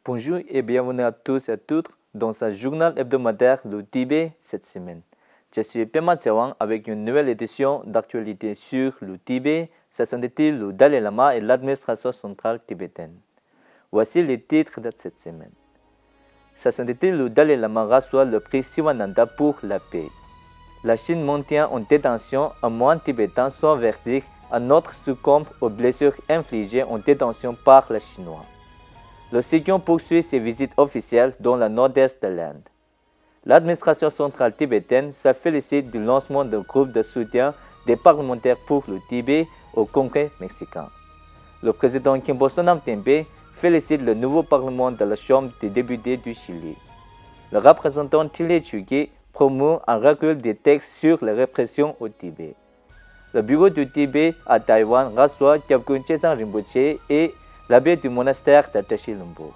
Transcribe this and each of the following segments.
Bonjour et bienvenue à tous et à toutes dans ce journal hebdomadaire Le Tibet cette semaine. Je suis Pema Tsewang avec une nouvelle édition d'actualité sur le Tibet, sa sainteté, le Dalai Lama et l'administration centrale tibétaine. Voici les titres de cette semaine. Sa sainteté, le Dalai Lama reçoit le prix Sivananda pour la paix. La Chine maintient en détention un moine tibétain sans verdict. Un autre succombe aux blessures infligées en détention par les Chinois. Le Sikion poursuit ses visites officielles dans le nord-est de l'Inde. L'administration centrale tibétaine se félicite du lancement d'un groupe de soutien des parlementaires pour le Tibet au Congrès mexicain. Le président Kimbo Sonam Tembe félicite le nouveau parlement de la Chambre des députés du Chili. Le représentant Tilé Chugé promeut un recueil des textes sur la répression au Tibet. Le bureau du Tibet à Taïwan reçoit Kyabkun Chesang Rinpoche et l'abbé du monastère de Tashi Lhombo.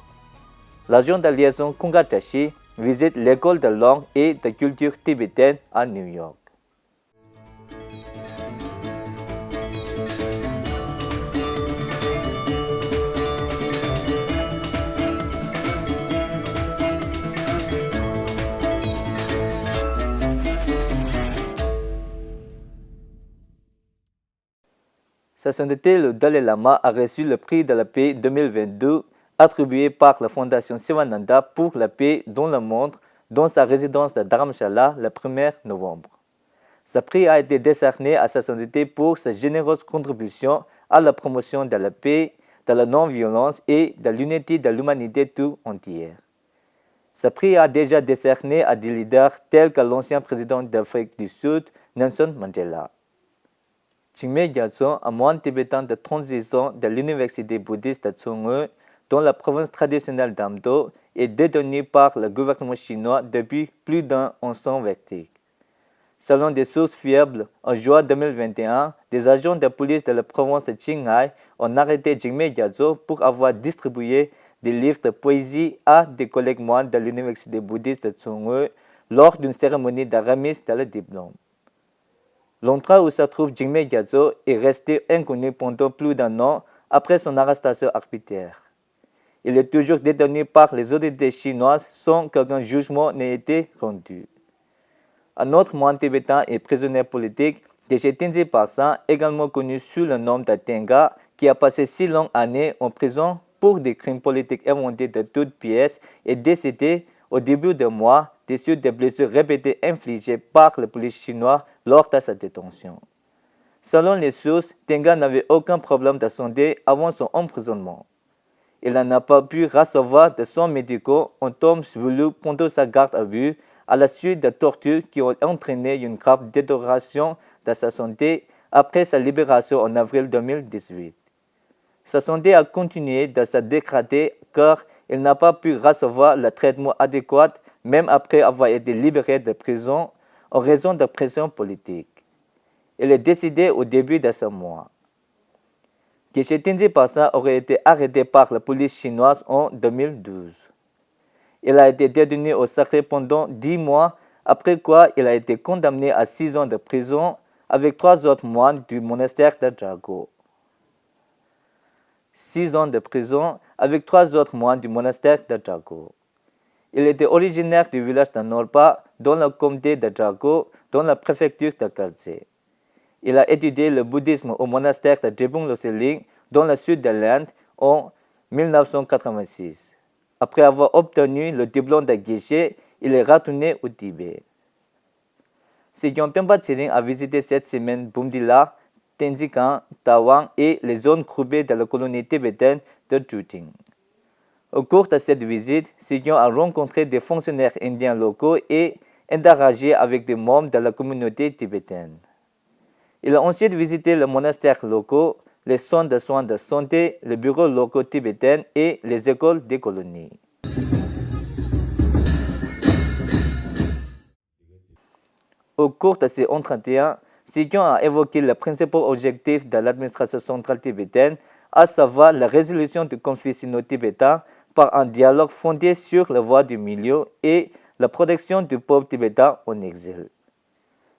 L'agent de liaison Kunga Tashi visite l'école de langue et de culture tibétaine à New York. Sa sainteté, le Dalai Lama a reçu le prix de la paix 2022 attribué par la Fondation Sivananda pour la paix dans le monde dans sa résidence de Dharamshala le 1er novembre. Ce prix a été décerné à sa sainteté pour sa généreuse contribution à la promotion de la paix, de la non-violence et de l'unité de l'humanité tout entière. Ce prix a déjà décerné à des leaders tels que l'ancien président d'Afrique du Sud, Nelson Mandela. Jigme Gyatso, un moine tibétain de 36 ans de l'université bouddhiste de Tsungu, dans la province traditionnelle d'Amdo, est détenu par le gouvernement chinois depuis plus d'un an sans verdict. Selon des sources fiables, en juin 2021, des agents de police de la province de Qinghai ont arrêté Jigme Gyatso pour avoir distribué des livres de poésie à des collègues moines de l'université bouddhiste de Tsungu lors d'une cérémonie de remise de le diplôme. L'endroit où se trouve Jigme Gyatso est resté inconnu pendant plus d'un an après son arrestation arbitraire. Il est toujours détenu par les autorités chinoises sans qu'aucun jugement n'ait été rendu. Un autre moine tibétain et prisonnier politique, Geshe Tenzin Palsa, également connu sous le nom de Tenga, qui a passé 6 longues années en prison pour des crimes politiques inventés de toutes pièces, est décédé au début du mois des suites de blessures répétées infligées par la police chinoise lors de sa détention. Selon les sources, Tenga n'avait aucun problème de santé avant son emprisonnement. Il n'a pas pu recevoir de soins médicaux en temps voulu pendant sa garde à vue à la suite de tortures qui ont entraîné une grave détérioration de sa santé après sa libération en avril 2018. Sa santé a continué de se dégrader car il n'a pas pu recevoir le traitement adéquat même après avoir été libéré de prison en raison de pression politique. Il est décédé au début de ce mois. Geshe Tenzin Palsa aurait été arrêté par la police chinoise en 2012. Il a été détenu au secret pendant 10 mois, après quoi il a été condamné à 6 ans de prison avec 3 autres moines du monastère de Jago. 6 ans de prison avec 3 autres moines du monastère de Jago. Il était originaire du village de Norpa, dans le comté de Jago, dans la préfecture de Khaltse. Il a étudié le bouddhisme au monastère de Drepung Losseling, dans le sud de l'Inde, en 1986. Après avoir obtenu le diplôme de Geshe, il est retourné au Tibet. Sikyong Pemba Tsering a visité cette semaine Bumdila, Tenjikan, Tawang et les zones groupées de la colonie tibétaine de Chuting. Au cours de cette visite, Sikyong a rencontré des fonctionnaires indiens locaux et interagi avec des membres de la communauté tibétaine. Il a ensuite visité le monastère local, les centres de soins de santé, les bureaux locaux tibétains et les écoles des colonies. Au cours de ces entretiens, Sikyong a évoqué le principal objectif de l'administration centrale tibétaine, à savoir la résolution du conflit sino-tibétain par un dialogue fondé sur la voie du milieu et la protection du peuple tibétain en exil.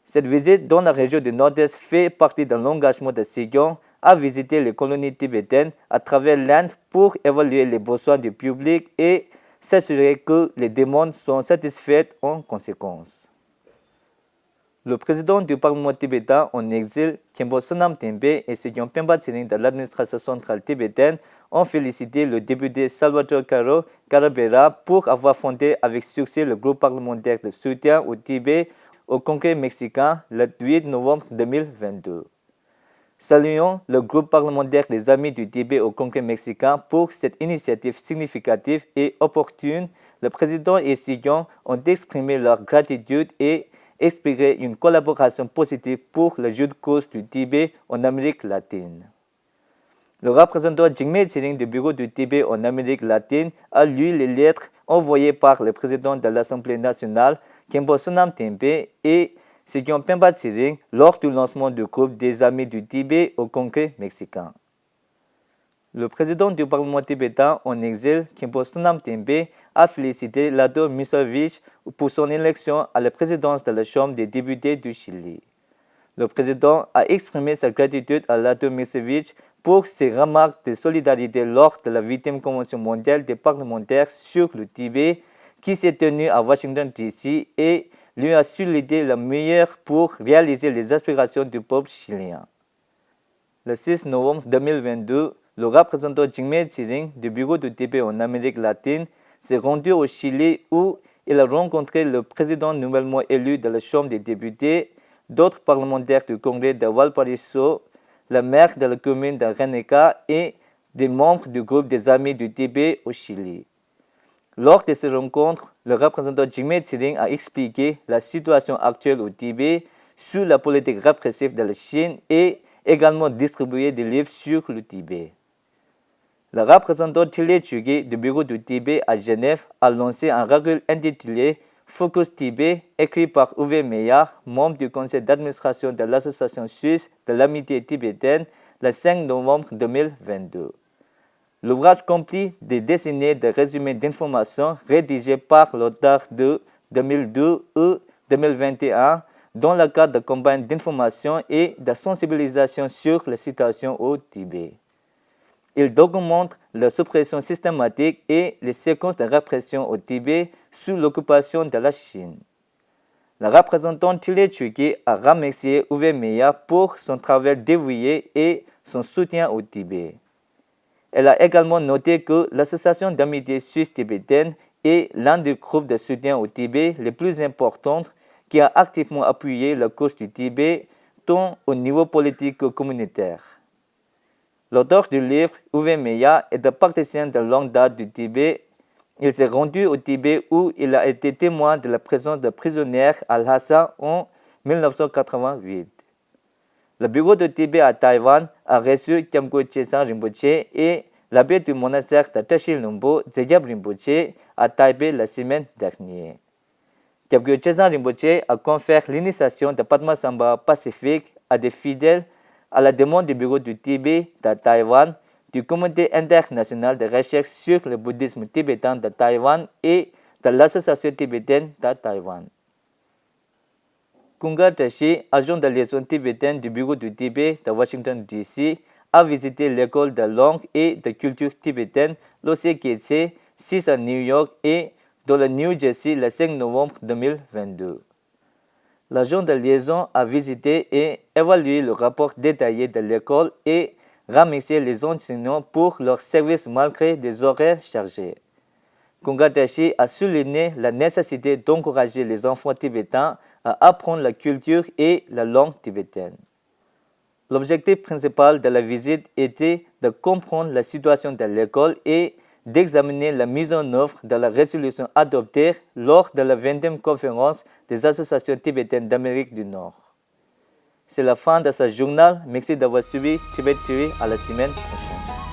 Cette visite dans la région du Nord-Est fait partie de l'engagement de Sikyong a visité les colonies tibétaines à travers l'Inde pour évaluer les besoins du public et s'assurer que les demandes sont satisfaites en conséquence. Le président du Parlement tibétain en exil, Khenpo Sonam Tembe, et Sejong Pemba Tsering de l'administration centrale tibétaine ont félicité le député Salvatore Caro Carabera pour avoir fondé avec succès le groupe parlementaire de soutien au Tibet au Congrès mexicain le 8 novembre 2022. Saluons le groupe parlementaire des Amis du Tibet au Congrès mexicain pour cette initiative significative et opportune. Le président et Sejong ont exprimé leur gratitude et espéré une collaboration positive pour la juste cause du Tibet en Amérique latine. Le représentant Jigme Tsering du bureau du Tibet en Amérique latine a lu les lettres envoyées par le président de l'Assemblée nationale, Khenpo Sonam Tembe, et Sejong Pemba Tsering lors du lancement du groupe des Amis du Tibet au Congrès mexicain. Le président du Parlement tibétain en exil, Khenpo Sonam Tembe, a félicité Lado Milošević pour son élection à la présidence de la Chambre des députés du Chili. Le président a exprimé sa gratitude à Lado Milošević pour ses remarques de solidarité lors de la 8e Convention mondiale des parlementaires sur le Tibet qui s'est tenue à Washington DC et lui a su l'idée la meilleure pour réaliser les aspirations du peuple chilien. Le 6 novembre 2022, le représentant Jigme Tsering du bureau du Tibet en Amérique latine s'est rendu au Chili où il a rencontré le président nouvellement élu de la Chambre des députés, d'autres parlementaires du Congrès de Valparaiso, la maire de la commune de Reneca et des membres du groupe des Amis du Tibet au Chili. Lors de ces rencontres, le représentant Jigme Tsering a expliqué la situation actuelle au Tibet sous la politique répressive de la Chine et également distribué des livres sur le Tibet. Le représentant Thile Chugye du bureau du Tibet à Genève a lancé un recueil intitulé Focus Tibet, écrit par Uwe Meyer, membre du conseil d'administration de l'Association suisse de l'amitié tibétaine, le 5 novembre 2022. L'ouvrage complet des décennies de résumés d'informations rédigés par l'auteur de 2002 et 2021 dans le cadre de campagnes d'information et de sensibilisation sur la situation au Tibet. Il documente la suppression systématique et les séquences de répression au Tibet sous l'occupation de la Chine. Le représentant Thile Chugye a remercié Uwe Meyer pour son travail dévoué et son soutien au Tibet. Elle a également noté que l'Association d'amitié suisse-tibétaine est l'un des groupes de soutien au Tibet les plus importants qui a activement appuyé la cause du Tibet tant au niveau politique que communautaire. L'auteur du livre, Uwe Meyer, est un praticien de longue date du Tibet. Il s'est rendu au Tibet où il a été témoin de la présence de prisonnières à Lhasa en 1988. Le bureau de Tibet à Taïwan a reçu Kyamgyo Chesang Rinpoche et l'abbé du monastère de Tashi Lungpo, Zegyab Rinpoche, à Taipei la semaine dernière. Kyamgyo Chesang Rinpoche a conféré l'initiation de Padmasambhava pacifique à des fidèles à la demande du bureau du Tibet de Taïwan, du Comité international de recherche sur le bouddhisme tibétain de Taïwan et de l'Association tibétaine de Taïwan. Kunga Tashi, agent de liaison tibétaine du bureau du Tibet de Washington DC, a visité l'école de langue et de culture tibétaine Losei Kyetse, 6 à New York et dans le New Jersey le 5 novembre 2022. L'agent de liaison a visité et évalué le rapport détaillé de l'école et remercié les enseignants pour leur service malgré des horaires chargés. Kunga Tashi a souligné la nécessité d'encourager les enfants tibétains à apprendre la culture et la langue tibétaine. L'objectif principal de la visite était de comprendre la situation de l'école et d'examiner la mise en œuvre de la résolution adoptée lors de la 20e conférence des associations tibétaines d'Amérique du Nord. C'est la fin de ce journal. Merci d'avoir suivi Tibet TV. À la semaine prochaine.